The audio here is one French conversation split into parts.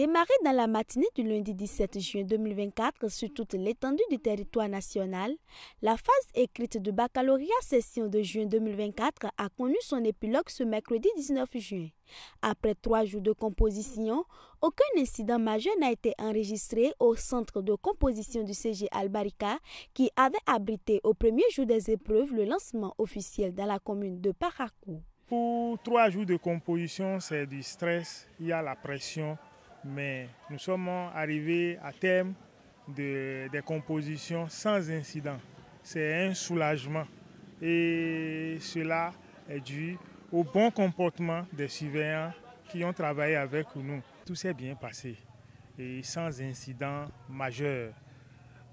Démarrée dans la matinée du lundi 17 juin 2024 sur toute l'étendue du territoire national, la phase écrite de baccalauréat session de juin 2024 a connu son épilogue ce mercredi 19 juin. Après 3 jours de composition, aucun incident majeur n'a été enregistré au centre de composition du CG Albarika qui avait abrité au premier jour des épreuves le lancement officiel dans la commune de Parakou. Pour 3 jours de composition, c'est du stress, il y a la pression. Mais nous sommes arrivés à terme des compositions sans incident. C'est un soulagement et cela est dû au bon comportement des surveillants qui ont travaillé avec nous. Tout s'est bien passé et sans incident majeur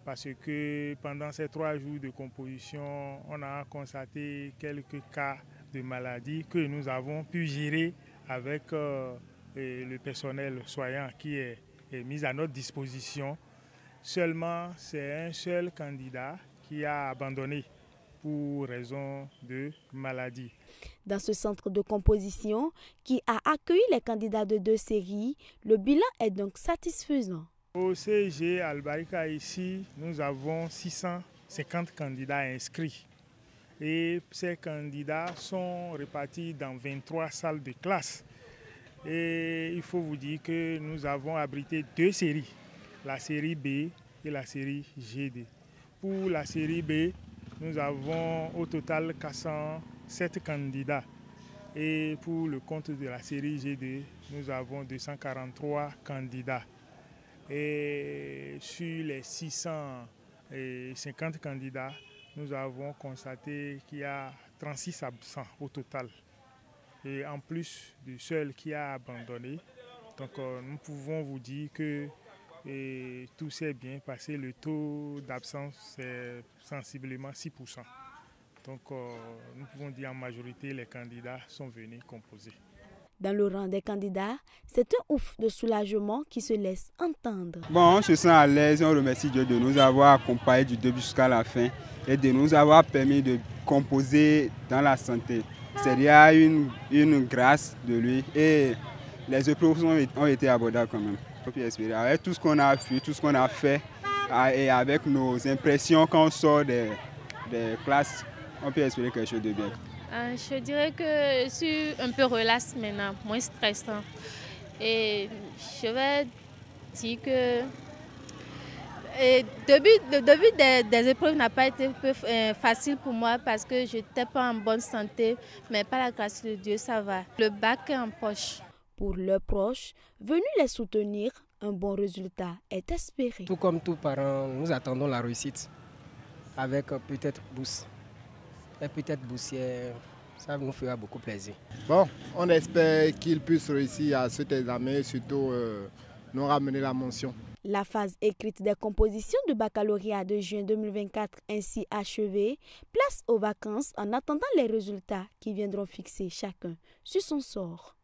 parce que pendant ces 3 jours de composition, on a constaté quelques cas de maladie que nous avons pu gérer avec et le personnel soignant qui est mis à notre disposition. Seulement, c'est un seul candidat qui a abandonné pour raison de maladie. Dans ce centre de composition qui a accueilli les candidats de 2 séries, le bilan est donc satisfaisant. Au CG Albarika ici, nous avons 650 candidats inscrits. Et ces candidats sont répartis dans 23 salles de classe. Et il faut vous dire que nous avons abrité 2 séries, la série B et la série GD. Pour la série B, nous avons au total 407 candidats. Et pour le compte de la série GD, nous avons 243 candidats. Et sur les 650 candidats, nous avons constaté qu'il y a 36 absents au total. Et en plus du seul qui a abandonné. Donc nous pouvons vous dire que tout s'est bien passé. Le taux d'absence est sensiblement 6%. Donc nous pouvons dire en majorité les candidats sont venus composer. Dans le rang des candidats, c'est un ouf de soulagement qui se laisse entendre. Bon, on se sent à l'aise, on remercie Dieu de nous avoir accompagnés du début jusqu'à la fin et de nous avoir permis de composer dans la santé. C'est une grâce de lui et les épreuves ont été abordables quand même. On peut espérer. Avec tout ce qu'on a vu, tout ce qu'on a fait et avec nos impressions quand on sort des classes, on peut espérer quelque chose de bien. Je dirais que je suis un peu relax maintenant, moins stressant. Et je vais dire que le début des épreuves n'a pas été facile pour moi parce que je n'étais pas en bonne santé, mais par la grâce de Dieu, ça va. Le bac est en poche. Pour leurs proches, venus les soutenir, un bon résultat est espéré. Tout comme tous parents, nous attendons la réussite avec peut-être bourse. Et peut-être boursière, ça nous fera beaucoup plaisir. Bon, on espère qu'ils puissent réussir à cet examen et surtout nous ramener la mention. La phase écrite des compositions de baccalauréat de juin 2024 ainsi achevée, place aux vacances en attendant les résultats qui viendront fixer chacun sur son sort.